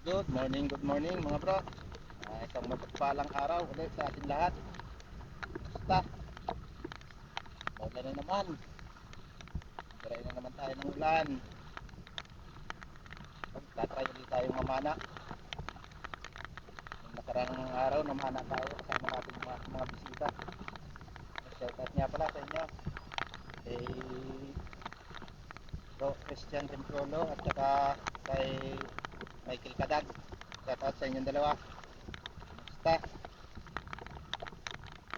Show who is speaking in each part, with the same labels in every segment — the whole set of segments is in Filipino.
Speaker 1: Good morning mga bro. Isang mapagpalang araw ulit sa ating lahat. Basta, maulan na naman. Diray na naman tayo ng ulan. Tatry ulit tayong mamana. Nung nakarang araw, namana tayo kasama natin mga bisita. Shoutout niya pala sa inyo. Kay Bro Christian Temprolo at saka kay Michael Kadag. Shoutout sa inyong dalawa. Basta,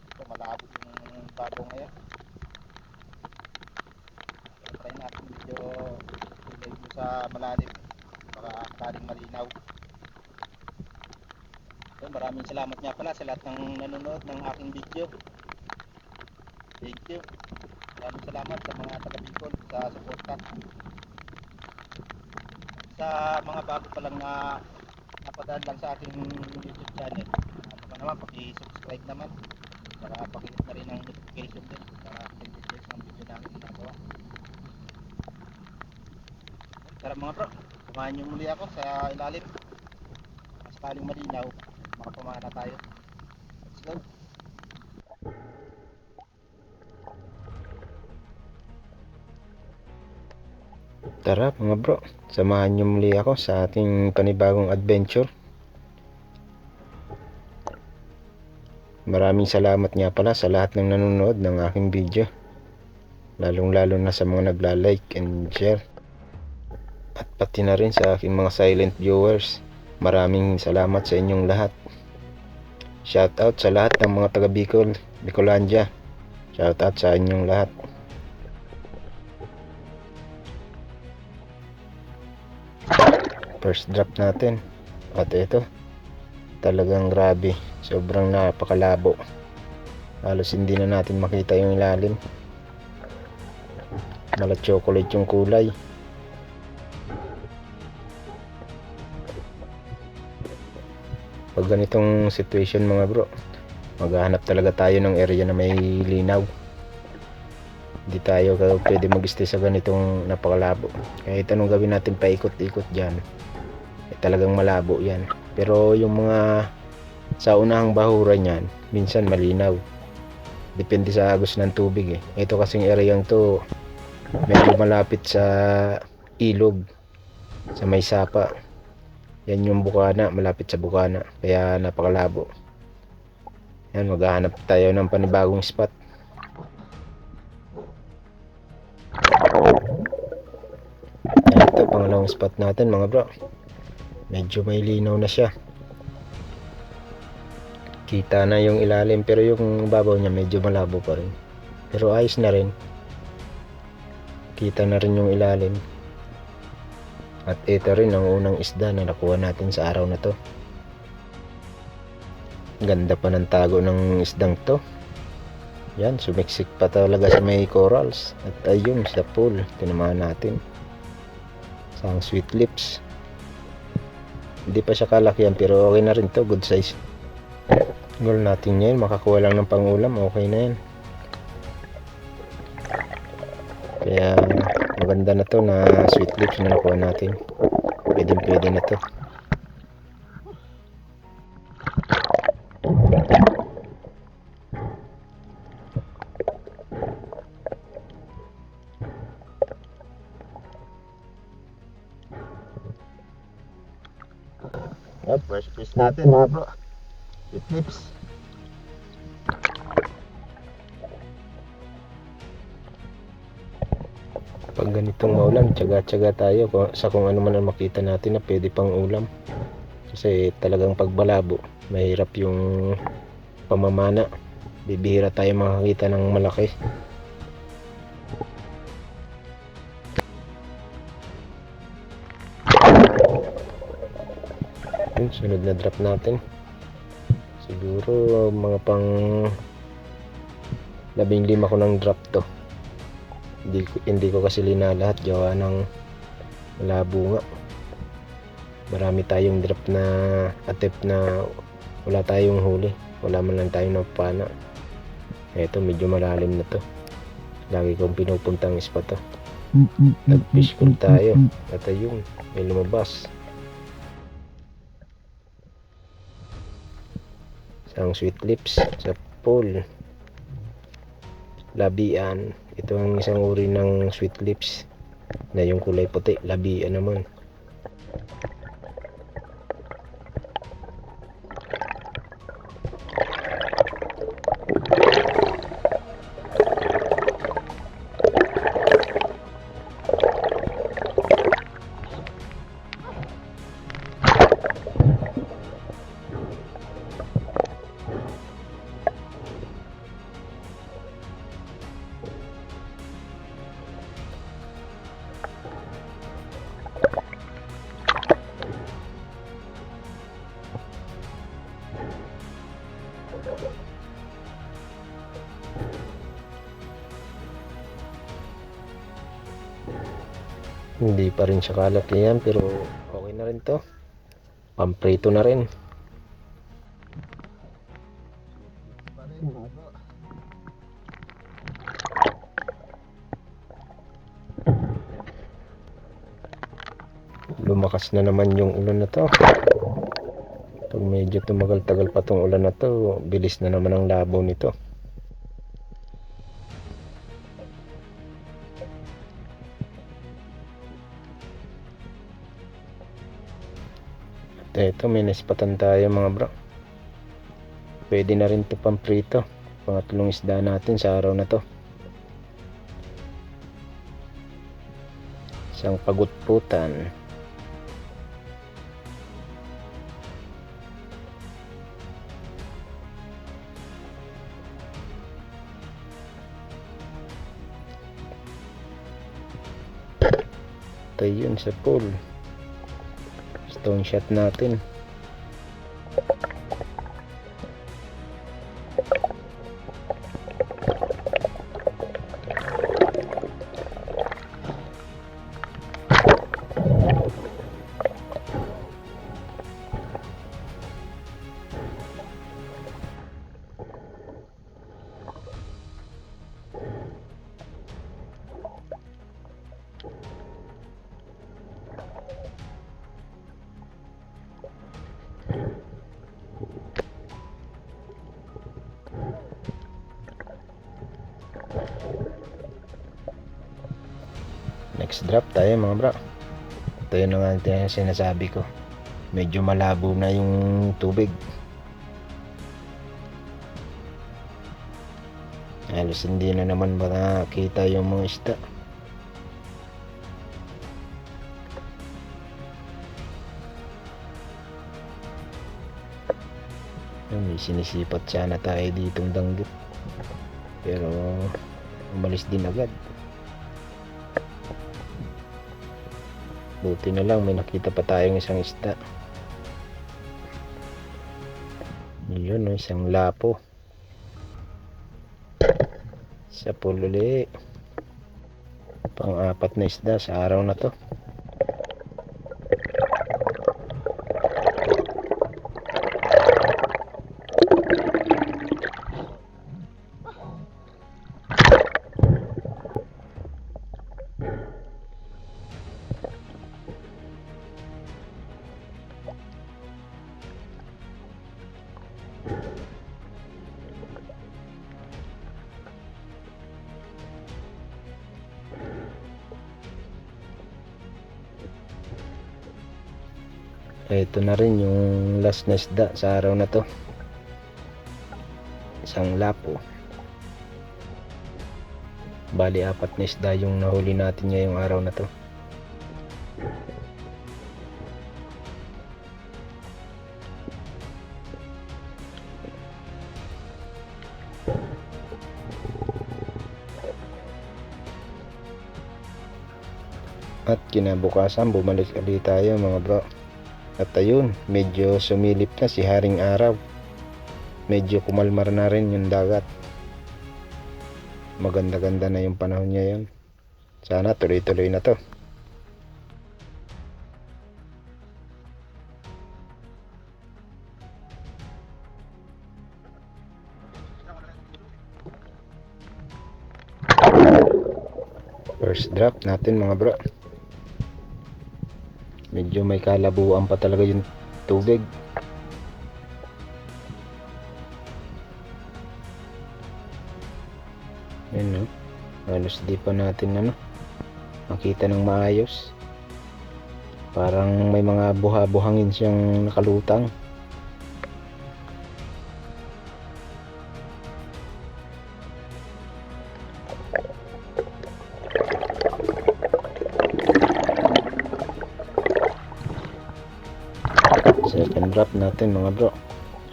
Speaker 1: ito malabo yung bago ngayon. Try natin medyo ilay sa malalim para kaling malinaw. So, maraming salamat nga pala sa lahat ng nanonood ng aking video. Thank you. Maraming salamat sa mga taga-Bicol sa suporta. Sa mga bago pa lang na napadaan lang sa aking YouTube channel, ano pa naman, paki-subscribe naman. Saka paki-hit na rin ang notification din para updates ng video namin ginagawa. Tara mga bro, samahan nyo muli ako sa ilalim. Mas kaling malinaw, makapamana tayo. Let's go.
Speaker 2: Tara mga bro, samahan niyo muli ako sa ating panibagong adventure. Maraming salamat nga pala sa lahat ng nanonood ng aking video, lalong lalo na sa mga nagla-like and share, at pati na rin sa aking mga silent viewers. Maraming salamat sa inyong lahat. Shoutout sa lahat ng mga taga Bicol, Bicolandia. Shoutout sa inyong lahat. First drop natin, at ito talagang grabe, sobrang napakalabo, halos hindi na natin makita yung ilalim. Mala chocolate yung kulay. Pag ganitong situation mga bro, maghahanap talaga tayo ng area na may linaw. Hindi tayo pwede mag-stay sa ganitong napakalabo. Kahit anong gawin natin paikot-ikot dyan, talagang malabo yan. Pero yung mga sa unahang bahuran yan, minsan malinaw, depende sa agos ng tubig. Ito kasing area to medyo malapit sa ilog, sa may sapa. Yan yung bukana, malapit sa bukana, kaya napakalabo. Yan, maghahanap tayo ng panibagong spot. Ito pangalawang spot natin mga bro. Medyo may linaw na siya, kita na yung ilalim, pero yung babaw niya medyo malabo pa rin, pero ayos na rin, kita na rin yung ilalim. At ito rin ang unang isda na nakuha natin sa araw na to. Ganda pa ng tago ng isdang to. Yan, sumiksik pa talaga sa may corals. At ayun sa pool, tinamaan natin sang sweet lips. Hindi pa siya kalaki yan, pero okay na rin to, good size. Goal natin yan, makakuha lang ng pangulam, okay na yan. Kaya maganda na to na sweet lips na nakuha natin. Pwede na to.
Speaker 1: First piece natin mga bro, sweet lips.
Speaker 2: Pag ganitong maulan, tsaga-tsaga tayo sa kung ano man ang makita natin na pwede pang ulam. Kasi talagang pagbalabo, mahirap yung pamamana. Bibihira tayo makakita ng malaki. Yun, sunod na drop natin. Siguro mga pang 15 ko ng drop to. Hindi ko kasi linalahat, gawa ng malabo nga. Marami tayong drop na attempt na wala tayong huli, wala man lang tayong napana. Eto medyo malalim na to, lagi kong pinupuntang spot to. Nag-fish call tayo at ayun, may lumabas. Isang sweet lips sa pool. Labian. Ito ang isang uri ng sweet lips na yung kulay puti. Labian naman. Hindi pa rin siya kalaki yan, pero okay na rin to. Pamprito na rin. Lumakas na naman yung ulan na to. Pag medyo tumagal-tagal pa tong ulan na to, bilis na naman ang labaw nito. Ito, may naispatan tayo mga bro. Pwede na rin ito pamprito. Pangatlong isda natin sa araw na to. Isang pagutputan. Ito yun sa pool. Stone shot natin. Next drop tayo mga bro. Ito yun ang sinasabi ko. Medyo malabo na yung tubig. Halos hindi na naman makakita yung mga isda. May sinisipat sana tayo ditong danggit, pero umalis din agad. Buti na lang may nakita pa tayong isang isda. Yun, isang lapo sa pululi. Pang-apat na isda sa araw na to. Ito na rin yung last na isda sa araw na to. Isang lapo. Bali 4 na isda yung nahuli natin ngayong araw na to. At kinabukasan bumalik ulit tayo mga bro. At ayun, medyo sumilip na si Haring Araw. Medyo kumalmar na rin yung dagat. Maganda-ganda na yung panahon ngayon. Sana tuloy-tuloy na to. First drop natin mga bro. Medyo may kalabuan pa talaga yung tubig. Yun, no? Halos di pa natin makita ng maayos. Parang may mga buha-buhangin siyang nakalutang. Second drop natin mga bro.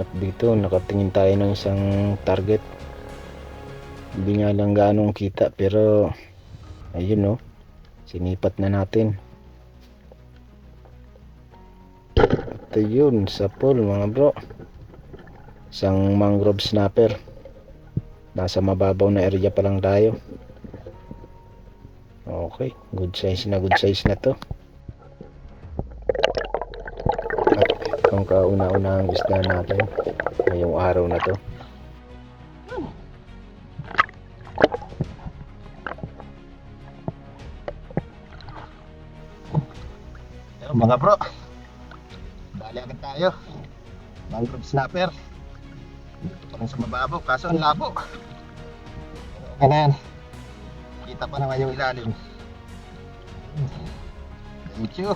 Speaker 2: At dito nakatingin tayo ng isang target. Hindi nga lang gaanong kita, pero ayun, no, sinipat na natin. Ito yun, sa pool mga bro, isang mangrove snapper. Nasa mababaw na area pa lang tayo. Okay, good size na to. At itong kauna-unahang isda natin ngayong araw na to.
Speaker 1: Ayun, mga bro, bali agad tayo. Mangrove snapper. Parang sa mababaw, kaso ang labo. Okay na yan. Kita pa naman yung ilalim. Thank you.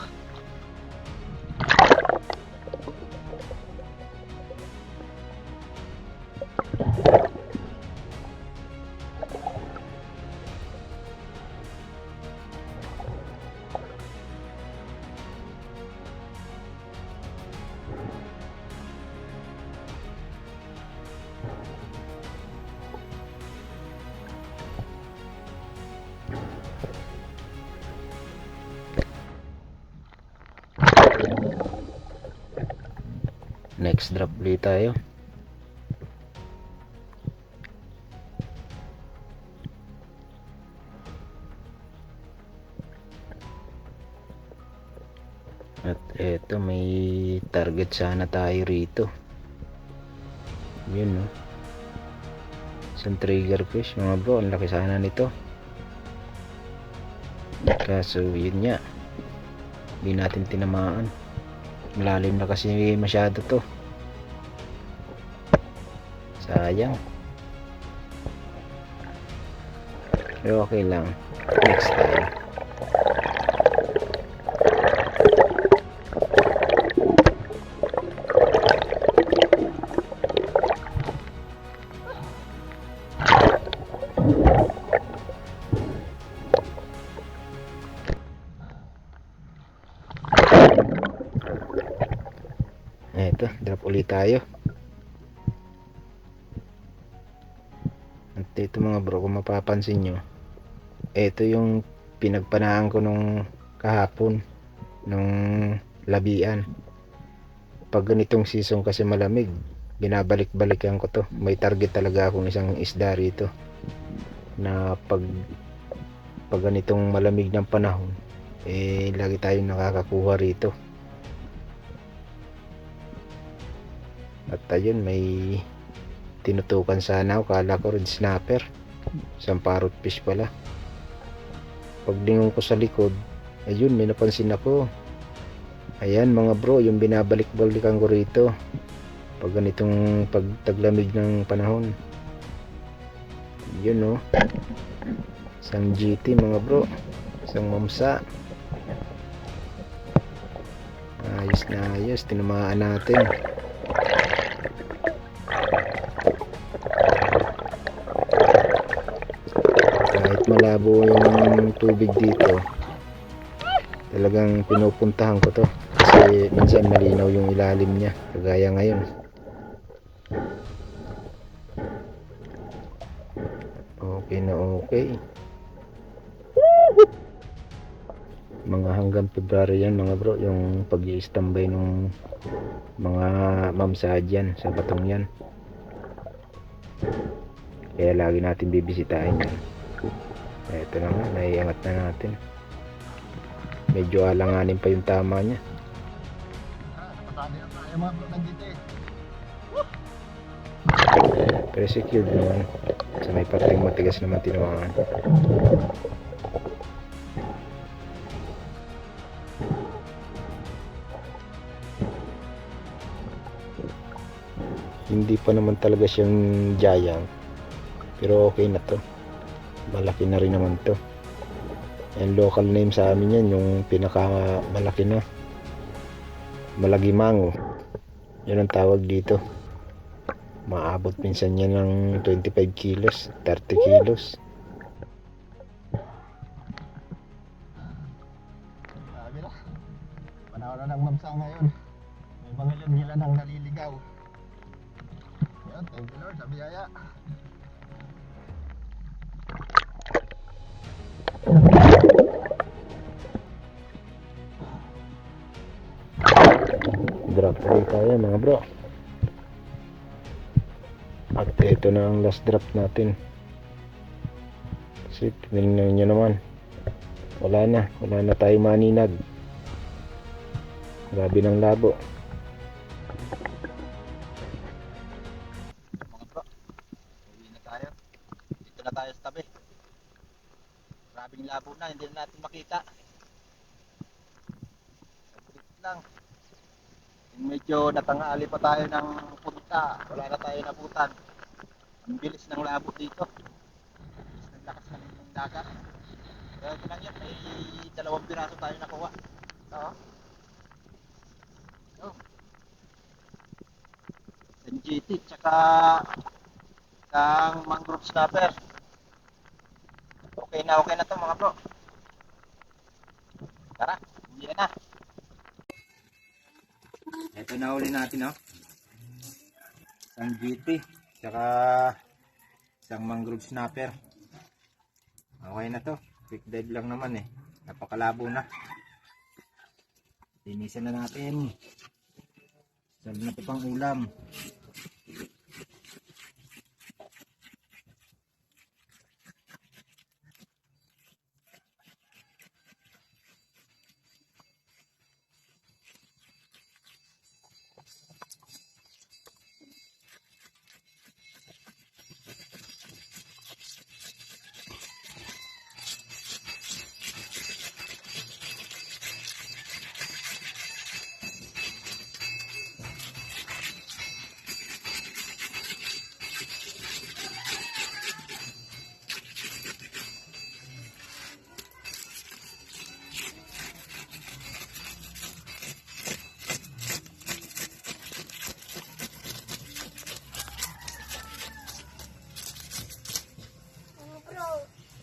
Speaker 2: Next drop ulit tayo. At eto, may target sana tayo rito. Yun, no, isang triggerfish mga bro. Ang laki sana nito, kaso yun nga, hindi natin tinamaan. Malalim na kasi masyado to, sayang. Pero okay lang, next time. Eto, drop ulit tayo. At ito mga bro, kung mapapansin nyo, ito yung pinagpanahan ko nung kahapon, nung labian. Pag ganitong season kasi malamig, binabalik-balikan ko to. May target talaga akong isang isda rito na pag ganitong malamig ng panahon, lagi tayong nakakakuha rito. At ayun, may tinutukan sana ako, kala ko red snapper, isang parrot fish pala. Paglingon ko sa likod, ayun, may napansin ako. Ayan mga bro, yung binabalik-balikan ko rito pag ganitong pagtaglamig ng panahon. Yun, no, isang GT mga bro, isang mamsa. Ayos na ayos, tinamaan natin. Kahit malabo yung tubig dito, talagang pinupuntahan ko to kasi minsan malinaw yung ilalim niya, kagaya ngayon. Okay na okay. Mga hanggang February yan mga bro, yung pag-i-standby ng mga mamsa dyan sa batong yan. Kaya lagi natin bibisitahin yan. Ito na nga, naiangat na natin. Medyo alanganin pa yung tama niya.
Speaker 1: Napatali na tayo mga bro, nandito eh.
Speaker 2: Pero secured naman. Sa may parteng matigas naman tinamaan. Hindi pa naman talaga siyang giant, pero okay na to. malaki na rin naman to. And local name sa amin yan, yung pinaka malaki na Malagimango, yun ang tawag dito. Maabot minsan yan ng 25 kilos, 30 kilos.
Speaker 1: Sabi na, panahon na ng mamsa ngayon. May mga ilan ang naliligaw. Yan, thank you Lord sa biyaya.
Speaker 2: Drop ulit tayo mga bro. At ito na ang last drop natin. Kasi tingnan nyo naman, wala na tayo maninag. Grabe ng labo.
Speaker 1: Mga bro, uwi na tayo. Dito na tayo sa tabi. Grabing labo na, hindi na natin makita. Saglit lang. Medyo natangali pa tayo ng punta. Wala na tayo nabutan. Ang bilis ng labo dito. Bilis ng lakas ng dagat. Kaya ito lang yan, may 2 piraso tayo nakuha. Oo. Oh. NGT, tsaka isang mangrove snapper. Okay na to mga bro. Tara, hindi na. Ito na uli natin, oh. Isang GT, tsaka isang mangrove snapper. Okay na to. Quick dive lang naman eh. Napakalabo na. Linisan na natin. Sarap na ito pang ulam.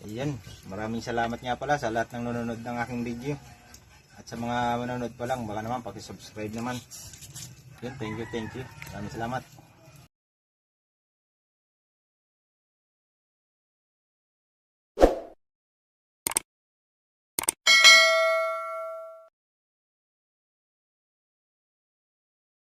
Speaker 1: Ayan, maraming salamat nga pala sa lahat ng nanonood ng aking video. At sa mga manonood pa lang, baka naman paki-subscribe naman. Yun, thank you. Maraming salamat.